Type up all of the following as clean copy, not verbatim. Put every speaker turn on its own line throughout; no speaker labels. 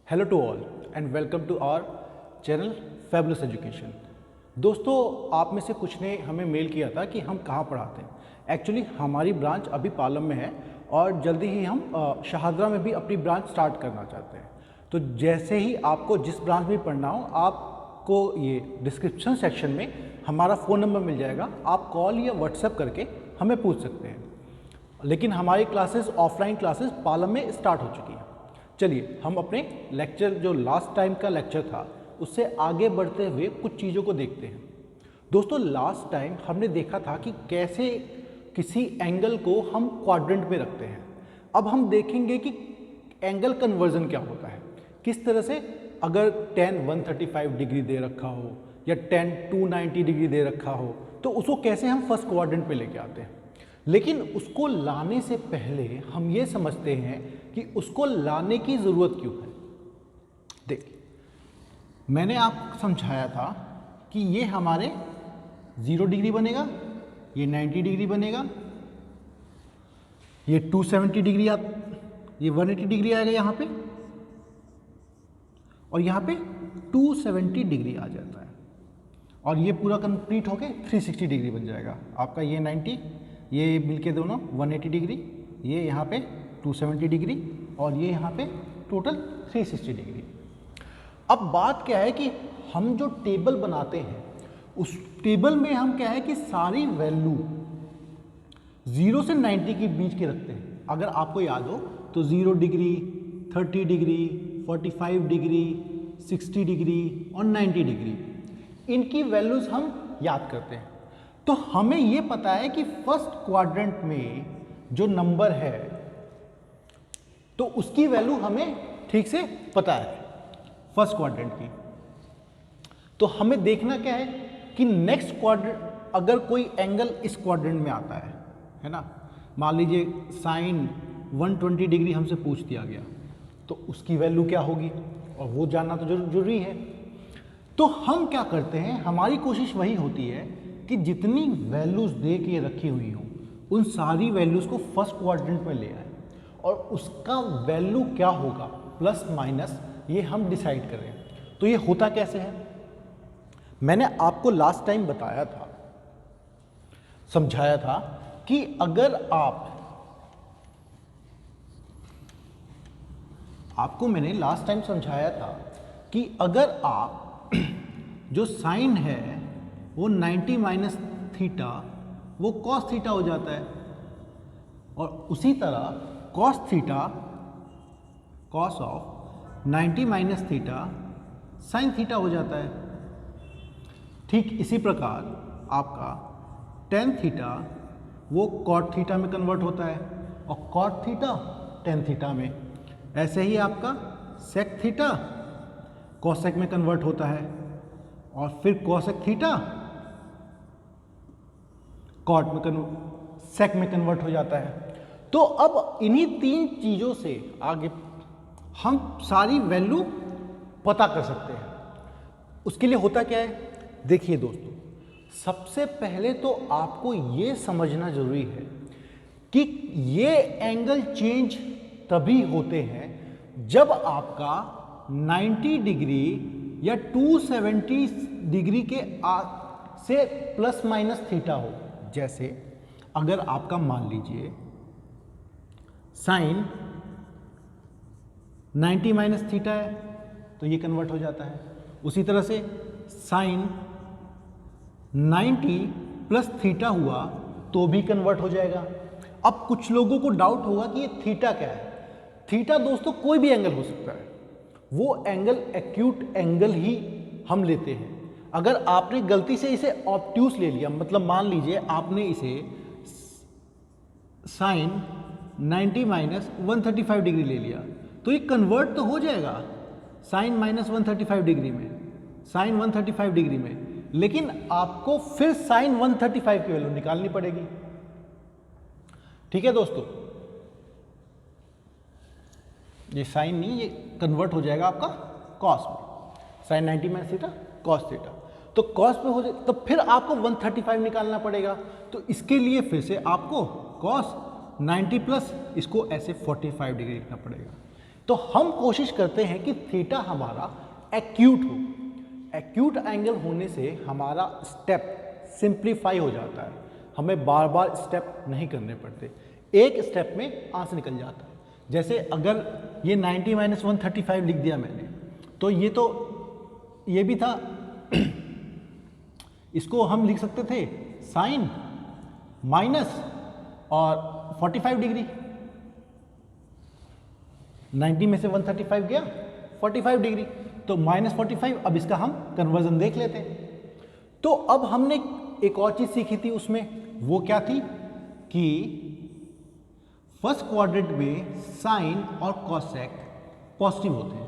Hello to all and welcome to our channel Fabulous Education. दोस्तों, आप में से कुछ ने हमें मेल किया था कि हम कहाँ पढ़ाते हैं। एक्चुअली हमारी ब्रांच अभी पालम में है और जल्दी ही हम शाहदरा में भी अपनी ब्रांच स्टार्ट करना चाहते हैं। तो जैसे ही आपको जिस ब्रांच में पढ़ना हो, आपको ये डिस्क्रिप्शन सेक्शन में हमारा फ़ोन नंबर मिल जाएगा। आप कॉल या व्हाट्सएप करके हमें पूछ सकते हैं। लेकिन हमारी क्लासेस ऑफलाइन क्लासेस पालम में स्टार्ट हो चुकी हैं। चलिए हम अपने लेक्चर जो लास्ट टाइम का लेक्चर था उससे आगे बढ़ते हुए कुछ चीज़ों को देखते हैं। दोस्तों, लास्ट टाइम हमने देखा था कि कैसे किसी एंगल को हम क्वाड्रेंट में रखते हैं। अब हम देखेंगे कि एंगल कन्वर्जन क्या होता है, किस तरह से अगर tan 135 डिग्री दे रखा हो या tan 290 डिग्री दे रखा हो तो उसको कैसे हम फर्स्ट क्वाड्रेंट पे लेके आते हैं। लेकिन उसको लाने से पहले हम ये समझते हैं कि उसको लाने की ज़रूरत क्यों है। देखिए, मैंने आपको समझाया था कि ये हमारे 0 डिग्री बनेगा, ये 90 डिग्री बनेगा, ये 270 डिग्री ये 180 डिग्री आएगा यहाँ पे, और यहाँ पे 270 डिग्री आ जाता है और ये पूरा कंप्लीट होके 360 डिग्री बन जाएगा आपका। ये 90, ये मिलके दोनों 180 डिग्री, ये यहाँ पे 270 डिग्री और ये यहाँ पे टोटल 360 डिग्री। अब बात क्या है कि हम जो टेबल बनाते हैं उस टेबल में हम क्या है कि सारी वैल्यू 0 से 90 के बीच के रखते हैं। अगर आपको याद हो तो 0 डिग्री, 30 डिग्री, 45 डिग्री, 60 डिग्री और 90 डिग्री, इनकी वैल्यूज़ हम याद करते हैं। तो हमें ये पता है कि फर्स्ट क्वाड्रेंट में जो नंबर है तो उसकी वैल्यू हमें ठीक से पता है फर्स्ट क्वाड्रेंट की। तो हमें देखना क्या है कि नेक्स्ट क्वाड्रेंट, अगर कोई एंगल इस क्वाड्रेंट में आता है ना, मान लीजिए साइन 120 डिग्री हमसे पूछ दिया गया तो उसकी वैल्यू क्या होगी, और वो जानना तो जरूरी है। तो हम क्या करते हैं, हमारी कोशिश वही होती है कि जितनी वैल्यूज़ दे के रखी हुई हों उन सारी वैल्यूज़ को फर्स्ट क्वाड्रेंट में ले आए और उसका वैल्यू क्या होगा प्लस माइनस ये हम डिसाइड करें। तो ये होता कैसे है, मैंने आपको लास्ट टाइम बताया था, समझाया था कि अगर आपको मैंने लास्ट टाइम समझाया था कि अगर आप जो साइन है वो 90 माइनस थीटा वो कॉस थीटा हो जाता है, और उसी तरह cos theta, cos of 90 minus theta sine theta हो जाता है। ठीक इसी प्रकार आपका टेन थीटा वो कॉट थीटा में कन्वर्ट होता है और कॉट थीटा टेन थीटा में। ऐसे ही आपका सेक थीटा कॉसेक में कन्वर्ट होता है और फिर कॉसेक थीटा कॉट में सेक में कन्वर्ट हो जाता है। तो अब इन्हीं तीन चीज़ों से आगे हम सारी वैल्यू पता कर सकते हैं। उसके लिए होता क्या है, देखिए दोस्तों, सबसे पहले तो आपको ये समझना जरूरी है कि ये एंगल चेंज तभी होते हैं जब आपका 90 डिग्री या 270 डिग्री के से प्लस माइनस थीटा हो। जैसे अगर आपका मान लीजिए साइन 90 माइनस थीटा है तो ये कन्वर्ट हो जाता है। उसी तरह से साइन 90 प्लस थीटा हुआ तो भी कन्वर्ट हो जाएगा। अब कुछ लोगों को डाउट होगा कि ये थीटा क्या है। थीटा दोस्तों कोई भी एंगल हो सकता है, वो एंगल एक्यूट एंगल ही हम लेते हैं। अगर आपने गलती से इसे ऑब्ट्यूस ले लिया, मतलब मान लीजिए आपने इसे साइन 90 माइनस 135 डिग्री ले लिया तो ये कन्वर्ट तो हो जाएगा साइन माइनस 135 डिग्री में, साइन 135 डिग्री में, लेकिन आपको फिर साइन 135 की वैल्यू निकालनी पड़ेगी। ठीक है दोस्तों, ये साइन नहीं, ये कन्वर्ट हो जाएगा आपका कॉस में, sine 90 minus theta cos theta. तो कॉस पे हो जाए तो फिर आपको 135 निकालना पड़ेगा। तो इसके लिए फिर से आपको कॉस 90 प्लस इसको ऐसे 45 डिग्री लिखना पड़ेगा। तो हम कोशिश करते हैं कि थीटा हमारा एक्यूट हो। एक्यूट एंगल होने से हमारा स्टेप सिंप्लीफाई हो जाता है, हमें बार बार स्टेप नहीं करने पड़ते, एक स्टेप में आंसर निकल जाता है। जैसे अगर ये 90 - 135 लिख दिया मैंने, तो ये भी था इसको हम लिख सकते थे साइन माइनस और 45 डिग्री। 90 में से 135 गया 45 डिग्री, तो -45। अब इसका हम कन्वर्जन देख लेते हैं। तो अब हमने एक और चीज़ सीखी थी उसमें, वो क्या थी कि फर्स्ट क्वाड्रेंट में साइन और कॉसेक पॉजिटिव होते हैं,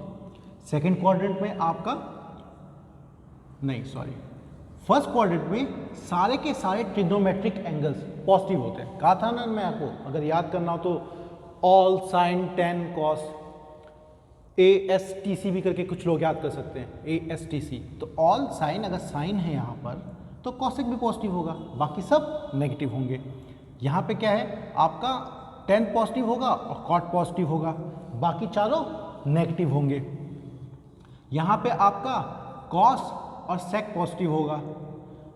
सेकंड क्वाड्रेंट में आपका फर्स्ट क्वाड्रेंट में सारे के सारे ट्रिग्नोमेट्रिक एंगल्स पॉजिटिव होते हैं। कहा था ना मैं आपको, अगर याद करना हो तो all sine tan cos, ASTC भी करके कुछ लोग याद कर सकते हैं, ASTC। तो ऑल साइन, अगर साइन है यहाँ पर तो कॉसेक भी पॉजिटिव होगा, बाकी सब नेगेटिव होंगे। यहाँ पे क्या है, आपका टेन पॉजिटिव होगा और कॉट पॉजिटिव होगा, बाकी चारों नेगेटिव होंगे। यहाँ पे आपका कॉस और सेक पॉजिटिव होगा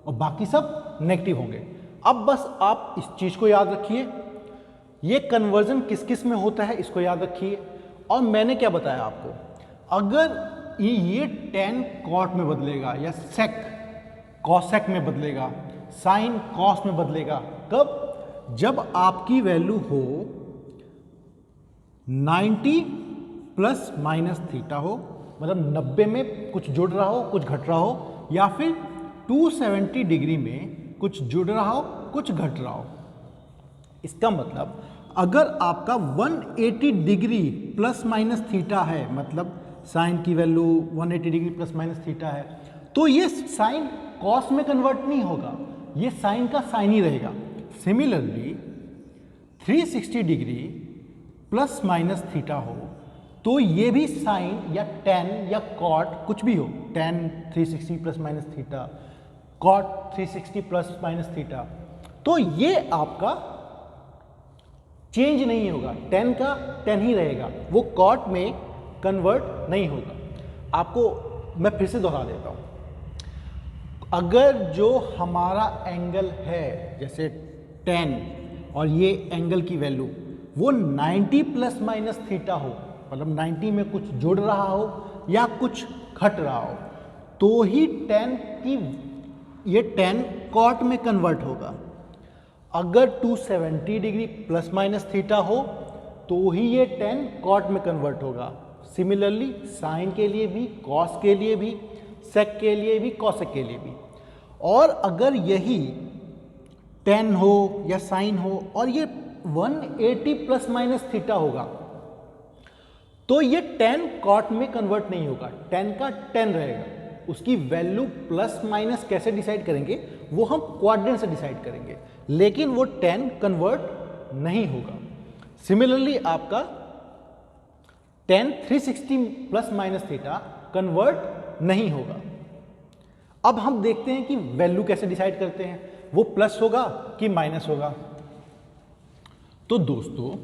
और बाकी सब नेगेटिव होंगे। अब बस आप इस चीज़ को याद रखिए, ये कन्वर्जन किस किस में होता है इसको याद रखिए। और मैंने क्या बताया आपको, अगर ये टेन कॉट में बदलेगा या सेक कॉसेक में बदलेगा, साइन कॉस में बदलेगा, कब? जब आपकी वैल्यू हो 90 प्लस माइनस थीटा हो, मतलब 90 में कुछ जुड़ रहा हो कुछ घट रहा हो, या फिर 270 डिग्री में कुछ जुड़ रहा हो कुछ घट रहा हो। इसका मतलब अगर आपका 180 डिग्री प्लस माइनस थीटा है, मतलब साइन की value 180 degree plus minus theta है, तो ये साइन कॉस में कन्वर्ट नहीं होगा, ये साइन का साइन ही रहेगा। Similarly 360 degree plus minus theta हो तो ये भी साइन या टेन या कॉट कुछ भी हो, tan 360 plus minus theta, cot 360 plus minus theta, तो ये आपका चेंज नहीं होगा, टेन का टेन ही रहेगा, वो कॉट में कन्वर्ट नहीं होगा। आपको मैं फिर से दोहरा देता हूँ, अगर जो हमारा एंगल है जैसे 10 और ये एंगल की वैल्यू वो 90 प्लस माइनस थीटा हो, मतलब 90 में कुछ जुड़ रहा हो या कुछ घट रहा हो, तो ही 10 की ये 10 कॉट में कन्वर्ट होगा। अगर 270 डिग्री प्लस माइनस थीटा हो तो ही ये 10 कॉट में कन्वर्ट होगा। सिमिलरली साइन के लिए भी, कॉस के लिए भी, सेक के लिए भी, कॉसेक के लिए भी। और अगर यही 10 हो या साइन हो और ये 180 प्लस माइनस थीटा होगा तो ये 10 कॉट में कन्वर्ट नहीं होगा, 10 का 10 रहेगा। उसकी वैल्यू प्लस माइनस कैसे डिसाइड करेंगे वो हम क्वाड्रेंट से डिसाइड करेंगे, लेकिन वो 10 कन्वर्ट नहीं होगा। सिमिलरली आपका 10 360 प्लस माइनस थीटा कन्वर्ट नहीं होगा। अब हम देखते हैं कि वैल्यू कैसे डिसाइड करते हैं, वो प्लस होगा कि माइनस होगा। तो दोस्तों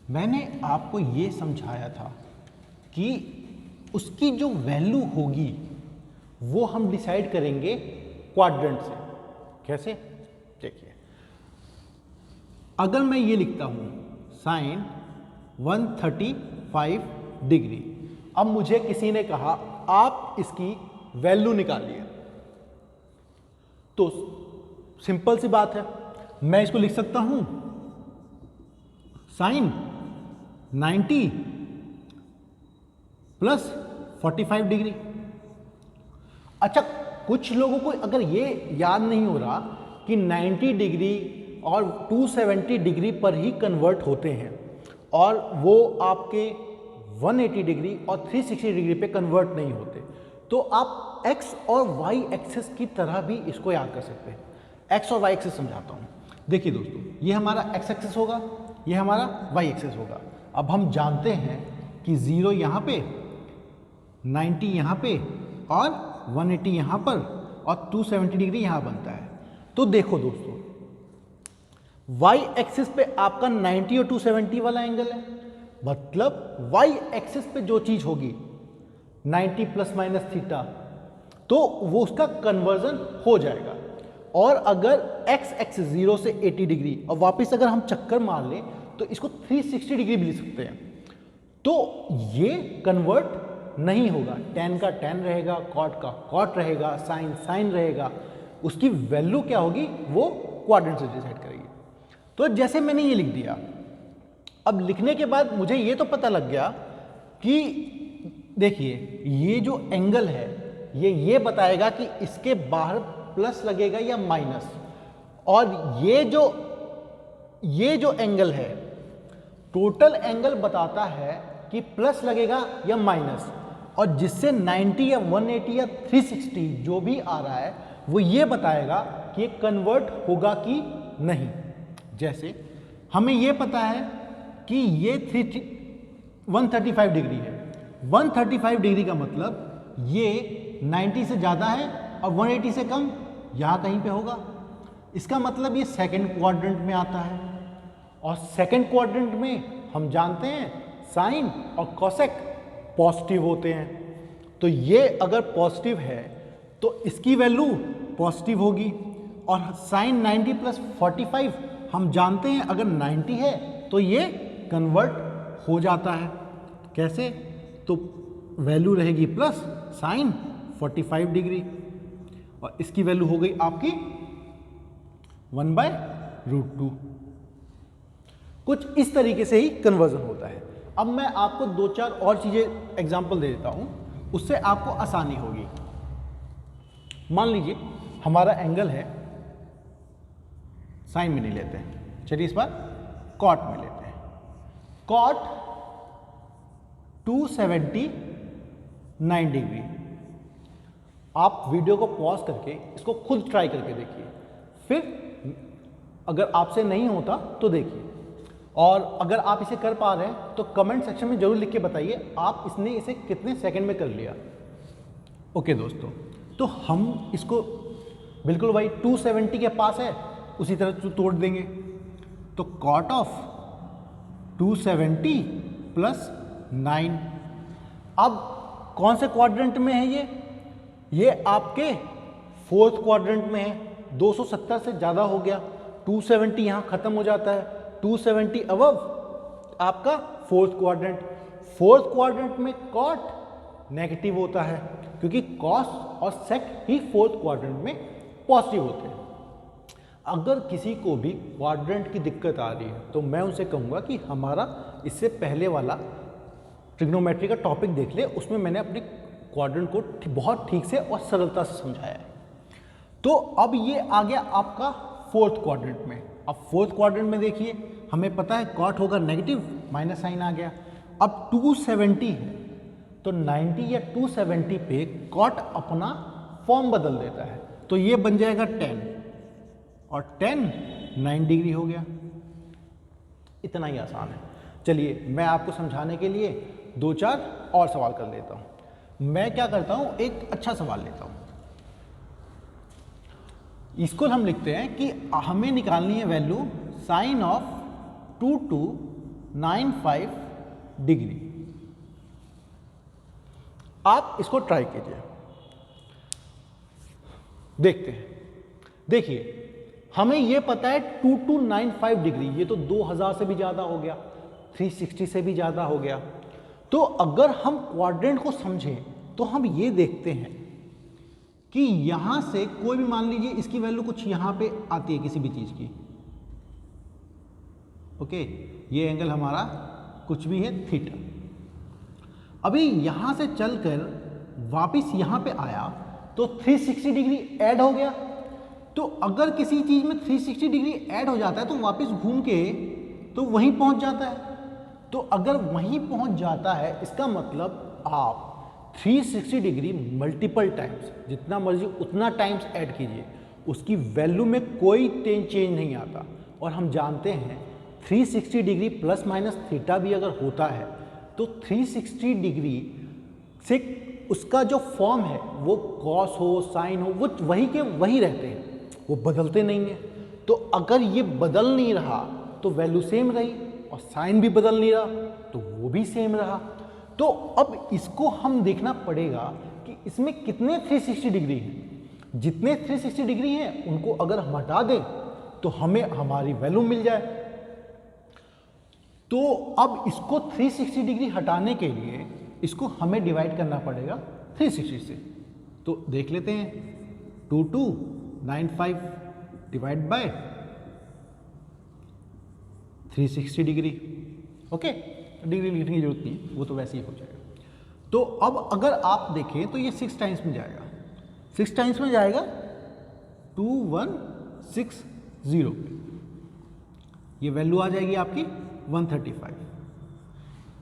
मैंने आपको ये समझाया था कि उसकी जो वैल्यू होगी वो हम डिसाइड करेंगे क्वाड्रेंट से। कैसे? देखिए, अगर मैं ये लिखता हूँ साइन 135 डिग्री, अब मुझे किसी ने कहा आप इसकी वैल्यू निकालिए, तो सिंपल सी बात है, मैं इसको लिख सकता हूं साइन 90 प्लस 45 डिग्री। अच्छा, कुछ लोगों को अगर ये याद नहीं हो रहा कि 90 डिग्री और 270 डिग्री पर ही कन्वर्ट होते हैं और वो आपके 180 डिग्री और 360 डिग्री पे कन्वर्ट नहीं होते, तो आप x और y एक्सिस की तरह भी इसको याद कर सकते हैं। x और y एक्सिस समझाता हूँ। देखिए दोस्तों, ये हमारा x एक्सिस होगा, ये हमारा y एक्सिस होगा। अब हम जानते हैं कि 0 यहाँ पे, 90 यहाँ पे और 180 यहाँ पर और 270 डिग्री यहाँ बनता है। तो देखो दोस्तों, y एक्सिस पे आपका 90 और 270 वाला एंगल है, मतलब y एक्सिस पे जो चीज होगी 90 प्लस माइनस थीटा, तो वो उसका कन्वर्जन हो जाएगा। और अगर x एक्सिस 0 से 80 डिग्री और वापस अगर हम चक्कर मार लें तो इसको 360 डिग्री भी लिख सकते हैं, तो ये कन्वर्ट नहीं होगा। tan का tan रहेगा, cot का cot रहेगा, sin sin रहेगा, उसकी वैल्यू क्या होगी वो क्वाड्रेंट से डिसाइड करेगी। तो जैसे मैंने ये लिख दिया, अब लिखने के बाद मुझे ये तो पता लग गया कि देखिए ये जो एंगल है ये बताएगा कि इसके बाहर प्लस लगेगा या माइनस, और ये जो एंगल है टोटल एंगल बताता है कि प्लस लगेगा या माइनस, और जिससे 90 या 180 या 360 जो भी आ रहा है वो ये बताएगा कि ये कन्वर्ट होगा कि नहीं। जैसे हमें ये पता है कि ये 135 डिग्री है, 135 डिग्री का मतलब ये 90 से ज़्यादा है और 180 से कम यहाँ कहीं पे होगा। इसका मतलब ये सेकंड क्वाड्रेंट में आता है, और सेकंड क्वाड्रेंट में हम जानते हैं साइन और कोसेक पॉजिटिव होते हैं, तो ये अगर पॉजिटिव है तो इसकी वैल्यू पॉजिटिव होगी। और साइन 90 प्लस 45 हम जानते हैं अगर 90 है तो ये कन्वर्ट हो जाता है। कैसे? तो वैल्यू रहेगी प्लस साइन 45 डिग्री, और इसकी वैल्यू हो गई आपकी 1/√2। कुछ इस तरीके से ही कन्वर्जन होता है। अब मैं आपको 2-4 और चीज़ें एग्जांपल दे देता हूं, उससे आपको आसानी होगी। मान लीजिए हमारा एंगल है, साइन में नहीं लेते हैं, चलिए इस बार कॉट में लेते हैं। Cot 279 degree. आप वीडियो को पॉज करके इसको खुद ट्राई करके देखिए, फिर अगर आपसे नहीं होता तो देखिए, और अगर आप इसे कर पा रहे हैं तो कमेंट सेक्शन में जरूर लिख के बताइए आप इसने इसे कितने सेकंड में कर लिया। ओके दोस्तों, तो हम इसको बिल्कुल वही 270 के पास है उसी तरह तोड़ देंगे। तो कॉट ऑफ 270 प्लस 9, अब कौन से क्वाड्रेंट में है ये आपके फोर्थ क्वाड्रेंट में है। 270 से ज़्यादा हो गया, 270 यहाँ ख़त्म हो जाता है, 270 अबव आपका फोर्थ क्वाड्रेंट। फोर्थ क्वाड्रेंट में कॉट नेगेटिव होता है क्योंकि कॉस और सेक ही फोर्थ क्वाड्रेंट में पॉजिटिव होते हैं। अगर किसी को भी क्वाड्रेंट की दिक्कत आ रही है तो मैं उनसे कहूँगा कि हमारा इससे पहले वाला ट्रिग्नोमेट्री का टॉपिक देख ले, उसमें मैंने अपने क्वाड्रेंट को बहुत ठीक से और सरलता से समझाया है। तो अब ये आ गया आपका फोर्थ क्वाड्रेंट में। अब फोर्थ क्वाड्रेंट में देखिए हमें पता है कॉट होगा नेगेटिव, माइनस साइन आ गया। अब 270 है तो 90 या 270 पे कॉट अपना फॉर्म बदल देता है, तो ये बन जाएगा 10, और 10 9 डिग्री हो गया। इतना ही आसान है। चलिए मैं आपको समझाने के लिए 2-4 और सवाल कर लेता हूँ। मैं क्या करता हूँ, एक अच्छा सवाल लेता हूँ। इसको हम लिखते हैं कि हमें निकालनी है वैल्यू साइन ऑफ 2295 डिग्री। आप इसको ट्राई कीजिए, देखते हैं। देखिए हमें यह पता है 2295 डिग्री, ये तो 2000 से भी ज़्यादा हो गया, 360 से भी ज़्यादा हो गया। तो अगर हम क्वाड्रेंट को समझें तो हम ये देखते हैं कि यहाँ से कोई भी मान लीजिए इसकी वैल्यू कुछ यहाँ पे आती है किसी भी चीज़ की। ओके, ये एंगल हमारा कुछ भी है थीटा। अभी यहाँ से चलकर वापस यहाँ पे आया तो 360 डिग्री ऐड हो गया। तो अगर किसी चीज़ में 360 डिग्री ऐड हो जाता है तो वापस घूम के तो वहीं पहुँच जाता है। तो अगर वहीं पहुँच जाता है इसका मतलब आप 360 डिग्री मल्टीपल टाइम्स, जितना मर्जी उतना टाइम्स ऐड कीजिए, उसकी वैल्यू में कोई चेंज नहीं आता। और हम जानते हैं 360 डिग्री प्लस माइनस थीटा भी अगर होता है तो 360 डिग्री से उसका जो फॉर्म है वो कॉस हो साइन हो वो वही के वही रहते हैं, वो बदलते नहीं हैं। तो अगर ये बदल नहीं रहा तो वैल्यू सेम रही, और साइन भी बदल नहीं रहा तो वो भी सेम रहा। तो अब इसको हम देखना पड़ेगा कि इसमें कितने 360 डिग्री हैं। जितने 360 डिग्री हैं उनको अगर हम हटा दें तो हमें हमारी वैल्यू मिल जाए। तो अब इसको 360 डिग्री हटाने के लिए इसको हमें डिवाइड करना पड़ेगा 360 से। तो देख लेते हैं 2295 divide by 360 degree. Okay, degree लिखने की जरूरत नहीं, वो तो वैसे ही हो जाएगा। तो अब अगर आप देखें तो ये 6 टाइम्स में जाएगा, 6 टाइम्स में जाएगा 2160, ये वैल्यू आ जाएगी आपकी 135।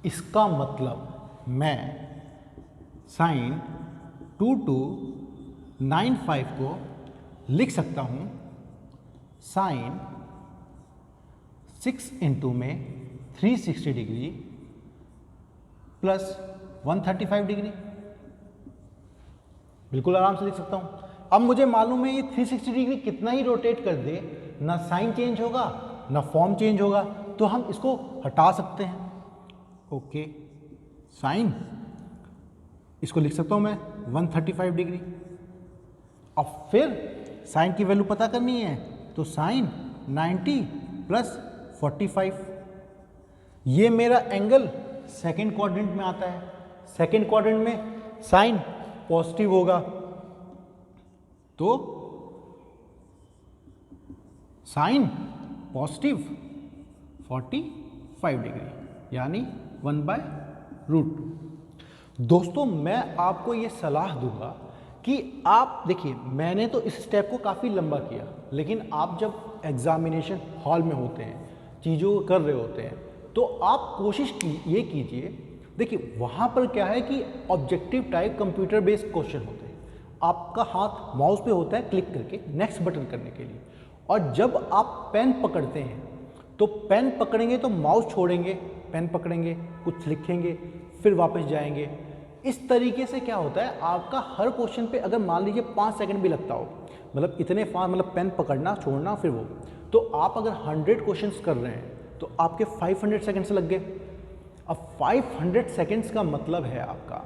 इसका मतलब मैं साइन 2295 को लिख सकता हूं साइन 6 इंटू में 360 डिग्री प्लस 135 डिग्री, बिल्कुल आराम से लिख सकता हूं। अब मुझे मालूम है ये 360 डिग्री कितना ही रोटेट कर दे, ना साइन चेंज होगा ना फॉर्म चेंज होगा, तो हम इसको हटा सकते हैं। ओके, साइन इसको लिख सकता हूं मैं 135 डिग्री। अब फिर साइन की वैल्यू पता करनी है तो साइन 90 प्लस 45, ये मेरा एंगल सेकेंड क्वाड्रेंट में आता है। सेकेंड क्वाड्रेंट में साइन पॉजिटिव होगा तो साइन पॉजिटिव 45 डिग्री यानी 1/√2। दोस्तों मैं आपको ये सलाह दूंगा कि आप देखिए, मैंने तो इस स्टेप को काफ़ी लंबा किया, लेकिन आप जब एग्जामिनेशन हॉल में होते हैं, चीज़ों को कर रहे होते हैं, तो आप कोशिश ये कीजिए। देखिए वहाँ पर क्या है कि objective type computer based question होते हैं, आपका हाथ माउस पे होता है क्लिक करके नेक्स्ट बटन करने के लिए, और जब आप पेन पकड़ते हैं तो पेन पकड़ेंगे तो माउस छोड़ेंगे, पेन पकड़ेंगे, कुछ लिखेंगे, फिर वापस जाएंगे। इस तरीके से क्या होता है, आपका हर क्वेश्चन पे अगर मान लीजिए 5 सेकंड भी लगता हो, मतलब इतने मतलब पेन पकड़ना छोड़ना फिर वो, तो आप अगर 100 क्वेश्चंस कर रहे हैं तो आपके 500 सेकंड्स लग गए। अब 500 सेकंड्स का मतलब है आपका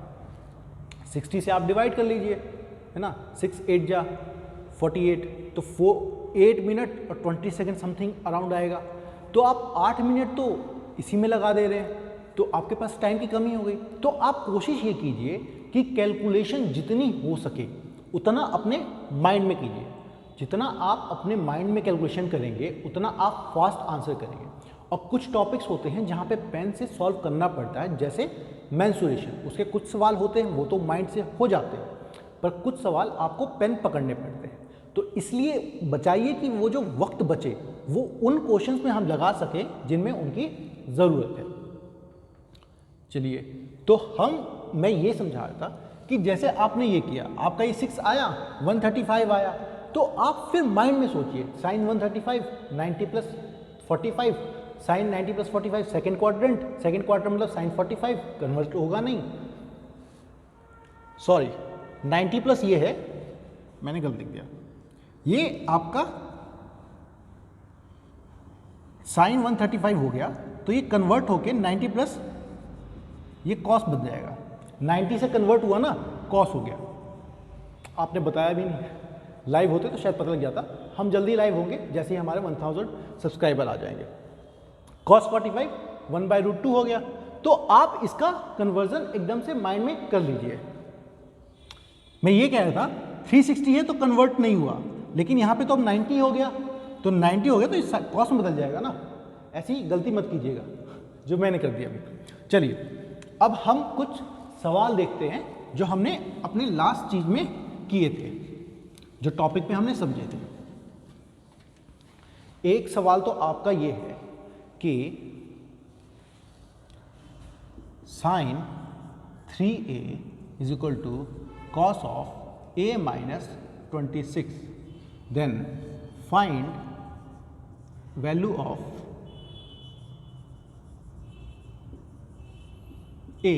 60 से आप डिवाइड कर लीजिए, है ना, 6 8 जा 48, तो 8 मिनट और 20 सेकंड समथिंग अराउंड आएगा। तो आप 8 मिनट तो इसी में लगा दे रहे हैं, तो आपके पास टाइम की कमी हो गई। तो आप कोशिश ये कीजिए कि कैलकुलेशन जितनी हो सके उतना अपने माइंड में कीजिए। जितना आप अपने माइंड में कैलकुलेशन करेंगे उतना आप फास्ट आंसर करेंगे। और कुछ टॉपिक्स होते हैं जहाँ पे पेन से सॉल्व करना पड़ता है, जैसे मेंसुरेशन, उसके कुछ सवाल होते हैं वो तो माइंड से हो जाते हैं, पर कुछ सवाल आपको पेन पकड़ने पड़ते हैं। तो इसलिए बचाइए कि वो जो वक्त बचे वो उन क्वेश्चंस में हम लगा सकें जिनमें उनकी ज़रूरत है। चलिए, तो मैं ये समझा रहा था कि जैसे आपने ये किया, आपका ये 6 आया, 135 आया, तो आप फिर माइंड में सोचिए sine 135 90 plus 45, sine 90 plus 45 second quadrant मतलब साइन 45 कन्वर्ट होगा नहीं, सॉरी 90 प्लस ये है, मैंने गलत लिख दिया, ये आपका साइन 135 हो गया, तो ये कन्वर्ट होके 90 प्लस ये कॉस बन जाएगा। 90 से कन्वर्ट हुआ ना, कॉस हो गया। आपने बताया भी नहीं, लाइव होते तो शायद पता लग जाता। हम जल्दी लाइव होंगे जैसे ही हमारे 1000 सब्सक्राइबर आ जाएंगे। कॉस 45 1/√2 हो गया। तो आप इसका कन्वर्जन एकदम से माइंड में कर लीजिए। मैं ये कह रहा था 360 है तो कन्वर्ट नहीं हुआ, लेकिन यहाँ पे तो अब 90 हो गया, तो 90 हो गया तो इस कॉस में बदल जाएगा ना। ऐसी गलती मत कीजिएगा जो मैंने कर दिया अभी। चलिए, अब हम कुछ सवाल देखते हैं जो हमने अपने लास्ट चीज में किए थे, जो टॉपिक में हमने समझे थे। एक सवाल तो आपका ये है कि sine 3a is equal to cos of a minus 26, then find value of a।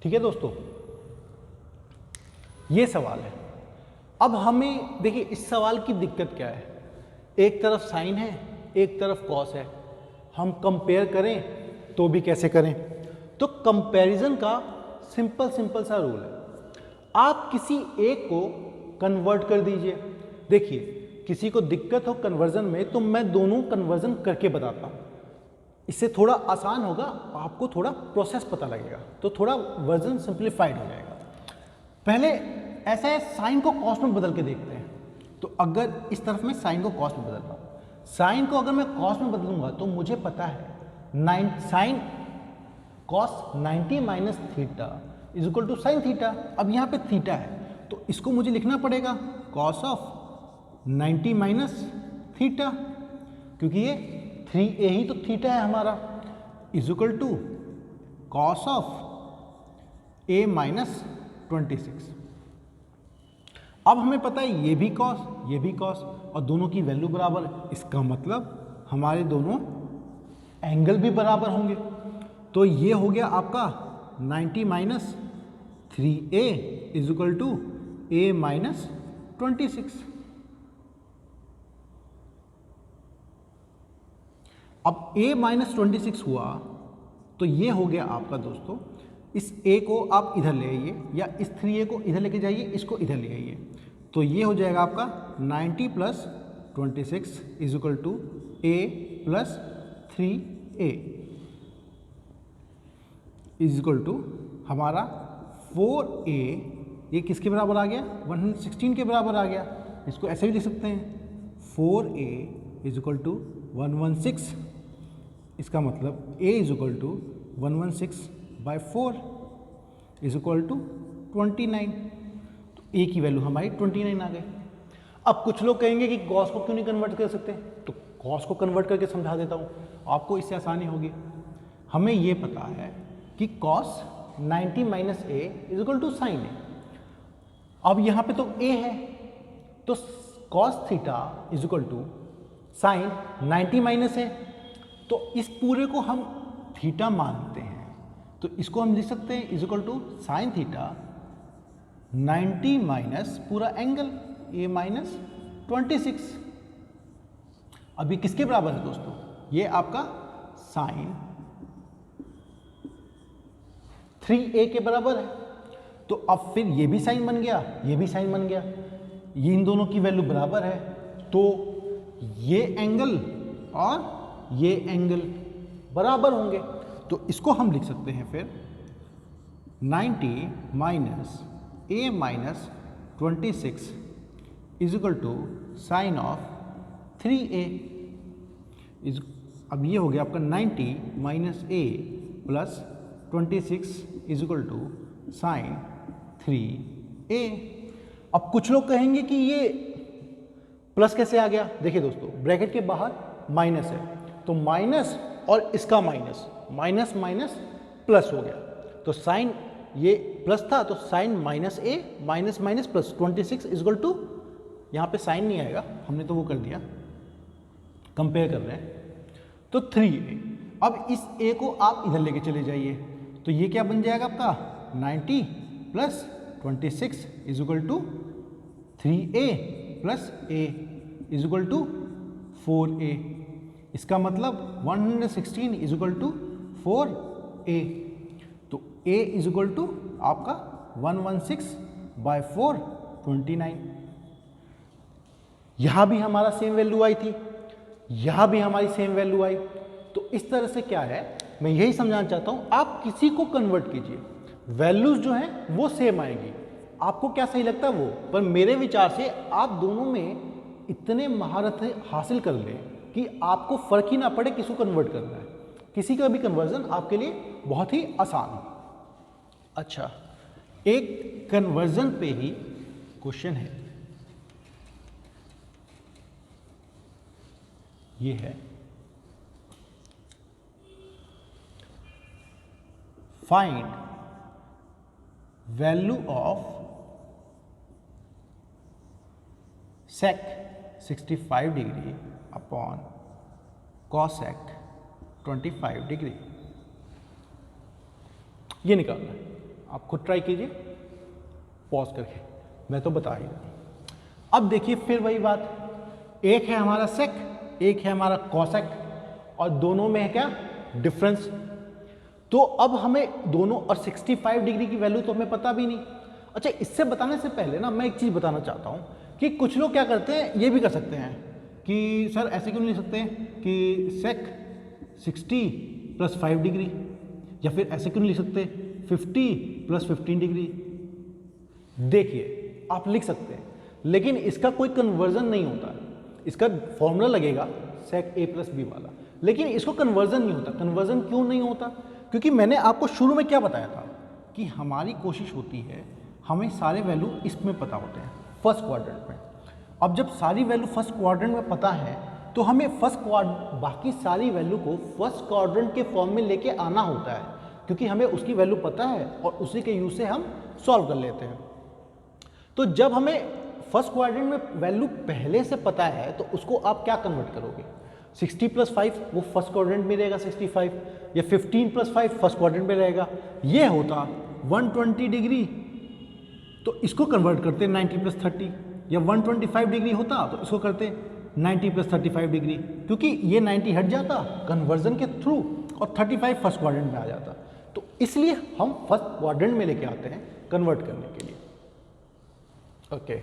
ठीक है दोस्तों, ये सवाल है। अब हमें देखिए इस सवाल की दिक्कत क्या है, एक तरफ साइन है एक तरफ कॉस है। हम कंपेयर करें तो भी कैसे करें? तो कंपैरिजन का सिंपल सा रूल है, आप किसी एक को कन्वर्ट कर दीजिए। देखिए किसी को दिक्कत हो कन्वर्जन में तो मैं दोनों कन्वर्जन करके बताता हूँ, इससे थोड़ा आसान होगा, आपको थोड़ा प्रोसेस पता लगेगा, तो थोड़ा वर्जन सिंप्लीफाइड हो जाएगा। पहले ऐसा है, साइन को कॉस में बदल के देखते हैं। तो अगर इस तरफ मैं साइन को कॉस में बदल रहा हूँ, साइन को अगर मैं कॉस में बदलूंगा तो मुझे पता है sine cos 90 minus theta is equal to sine theta. अब यहाँ पे थीटा है तो इसको मुझे लिखना पड़ेगा कॉस ऑफ 90 माइनस थीटा, क्योंकि ये 3a ही तो थीटा है हमारा, is equal to cos of a minus 26। अब हमें पता है ये भी कॉस और दोनों की वैल्यू बराबर है, इसका मतलब हमारे दोनों एंगल भी बराबर होंगे। तो ये हो गया आपका 90 minus 3a is equal to a minus 26। अब a माइनस 26 हुआ तो ये हो गया आपका दोस्तों, इस a को आप इधर ले आइए या इस 3a को इधर लेके जाइए, इसको इधर ले आइए, तो ये हो जाएगा आपका 90 plus 26 is equal to a plus 3a is equal to हमारा 4a, ये किसके बराबर आ गया? 116 के बराबर आ गया। इसको ऐसे भी लिख सकते हैं 4a इज इक्वल टू 116, इसका मतलब a is equal to 116/4 is equal to 29। तो a की वैल्यू हमारी 29 आ गई। अब कुछ लोग कहेंगे कि कॉस को क्यों नहीं कन्वर्ट कर सकते, तो कॉस को कन्वर्ट करके समझा देता हूँ, आपको इससे आसानी होगी। हमें ये पता है कि cos 90 minus a is equal to sine a। अब यहाँ पे तो a है, तो cos theta is equal to sine 90 minus है, तो इस पूरे को हम थीटा मानते हैं, तो इसको हम लिख सकते हैं is equal to sine theta 90 minus पूरा एंगल a माइनस 26। अब ये किसके बराबर है दोस्तों? ये आपका साइन 3a के बराबर है। तो अब फिर ये भी साइन बन गया, ये भी साइन बन गया, ये इन दोनों की वैल्यू बराबर है, तो ये एंगल और ये एंगल बराबर होंगे। तो इसको हम लिख सकते हैं फिर 90 minus a minus 26 is equal to sine of 3a is, अब ये हो गया आपका 90 minus a plus 26 is equal to sine 3a। अब कुछ लोग कहेंगे कि ये प्लस कैसे आ गया? देखिए दोस्तों, ब्रैकेट के बाहर माइनस है, तो माइनस और इसका माइनस, माइनस माइनस प्लस हो गया, तो साइन ये प्लस था तो sine minus a minus minus plus 26 is equal to, यहाँ पे साइन नहीं आएगा, हमने तो वो कर दिया, कंपेयर कर रहे हैं, तो 3a। अब इस a को आप इधर लेके चले जाइए, तो ये क्या बन जाएगा आपका 90 plus 26 is equal to 3a plus a is equal to 4a। इसका मतलब 116 इज इक्वल टू 4a, तो a इज इक्वल टू आपका 116/4 29। यहाँ भी हमारा सेम वैल्यू आई थी, यहाँ भी हमारी सेम वैल्यू आई। तो इस तरह से क्या है, मैं यही समझाना चाहता हूँ, आप किसी को कन्वर्ट कीजिए, वैल्यूज जो हैं वो सेम आएगी, आपको क्या सही लगता है वो, पर मेरे विचार से आप दोनों में इतने महारत हासिल कर लें कि आपको फर्क ही ना पड़े किसको कन्वर्ट करना है, किसी का भी कन्वर्जन आपके लिए बहुत ही आसान है। अच्छा, एक कन्वर्जन पे ही क्वेश्चन है, ये है find value of sec 65 degree upon cosec 25 degree, ये निकालना है। आप खुद ट्राई कीजिए पॉज करके, मैं तो बता ही रहा। अब देखिए फिर वही बात, एक है हमारा sec, एक है हमारा cosec, और दोनों में है क्या, डिफरेंस। तो अब हमें दोनों और 65 डिग्री की वैल्यू तो हमें पता भी नहीं। अच्छा, इससे बताने से पहले ना मैं एक चीज़ बताना चाहता हूँ कि कुछ लोग क्या करते हैं, ये भी कर सकते हैं कि सर ऐसे क्यों नहीं लिख सकते कि सेक 60 + 5 डिग्री, या फिर ऐसे क्यों नहीं लिख सकते 50 + 15 डिग्री। देखिए आप लिख सकते हैं, लेकिन इसका कोई कन्वर्जन नहीं होता है। इसका फॉर्मूला लगेगा सेक a + b वाला, लेकिन इसको कन्वर्जन नहीं होता। कन्वर्जन क्यों नहीं होता? क्योंकि मैंने आपको शुरू में क्या बताया था कि हमारी कोशिश होती है, हमें सारे वैल्यू इसमें पता होते हैं, फर्स्ट क्वाड्रेंट में। अब जब सारी वैल्यू फर्स्ट क्वाड्रेंट में पता है तो हमें बाकी सारी वैल्यू को फर्स्ट क्वाड्रेंट के फॉर्म में लेके आना होता है, क्योंकि हमें उसकी वैल्यू पता है और उसी के यूज से हम सॉल्व कर लेते हैं। तो जब हमें फर्स्ट क्वाड्रेंट में वैल्यू पहले से पता है तो उसको आप क्या कन्वर्ट करोगे, 60 + 5 वो फर्स्ट क्वाड्रेंट में रहेगा 65, या 15 + 5 फर्स्ट क्वाड्रेंट में रहेगा। ये होता 120 डिग्री, तो इसको कन्वर्ट करते 90 + 30, या 125 डिग्री होता तो इसको करते 90 + 35 डिग्री, क्योंकि ये 90 हट जाता कन्वर्जन के थ्रू और 35 फर्स्ट क्वाड्रेंट में आ जाता। तो इसलिए हम फर्स्ट क्वाड्रेंट में लेके आते हैं कन्वर्ट करने के लिए। ओके,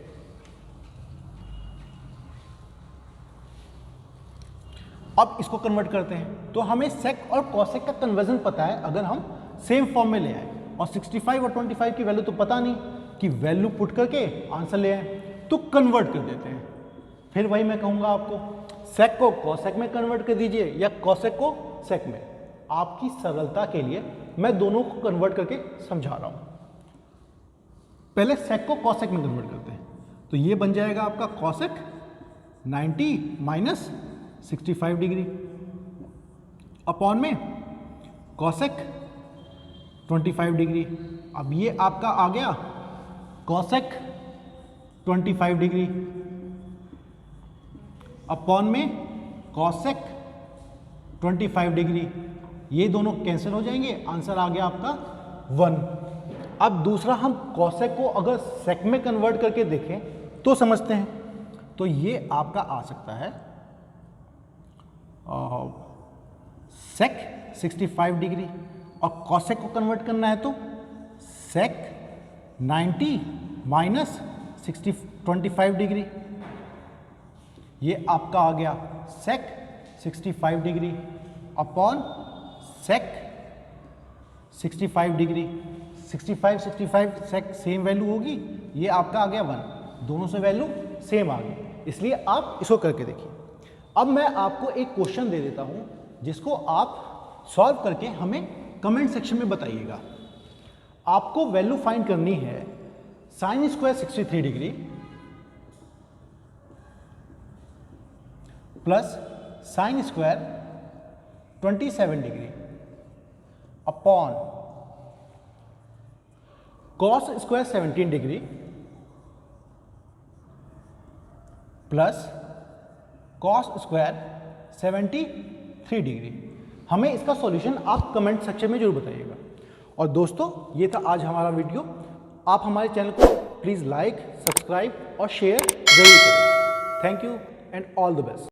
अब इसको कन्वर्ट करते हैं तो हमें सेक और कॉसेक का कन्वर्जन पता है अगर हम सेम फॉर्म में ले आए, और 65 और 25 की वैल्यू तो पता नहीं कि वैल्यू पुट करके आंसर ले आए, तो कन्वर्ट कर देते हैं। फिर वही मैं कहूँगा आपको, सेक को कॉसेक में कन्वर्ट कर दीजिए या कॉसेक को सेक में। आपकी सरलता के लिए मैं दोनों को कन्वर्ट करके समझा रहा हूँ। पहले सेक को कॉसेक में कन्वर्ट करते हैं, तो ये बन जाएगा आपका कॉसेक 90 - 65 डिग्री अपॉन में कॉसेक 25 डिग्री। अब ये आपका आ गया कॉसेक 25 डिग्री अपॉन में कॉसेक 25 डिग्री। ये दोनों कैंसिल हो जाएंगे, आंसर आ गया आपका 1। अब दूसरा हम कॉसेक को अगर सेक में कन्वर्ट करके देखें तो समझते हैं, तो ये आपका आ सकता है सेक 65 डिग्री, और कॉसेक को कन्वर्ट करना है तो सेक 90 - 25 डिग्री। ये आपका आ गया सेक 65 डिग्री अपॉन सेक 65 डिग्री। 65 सेक सेम वैल्यू होगी, ये आपका आ गया 1, दोनों से वैल्यू सेम आ गई, इसलिए आप इसको करके देखिए। अब मैं आपको एक क्वेश्चन दे देता हूं जिसको आप सॉल्व करके हमें कमेंट सेक्शन में बताइएगा। आपको वैल्यू फाइंड करनी है sin square 63 degree plus sin square 27 degree upon cos square 17 degree plus cos square 73 degree. हमें इसका सॉल्यूशन आप कमेंट सेक्शन में जरूर बताइएगा। और दोस्तों, ये था आज हमारा वीडियो। आप हमारे चैनल को प्लीज़ लाइक, सब्सक्राइब और शेयर जरूर करें। Thank you and all the best.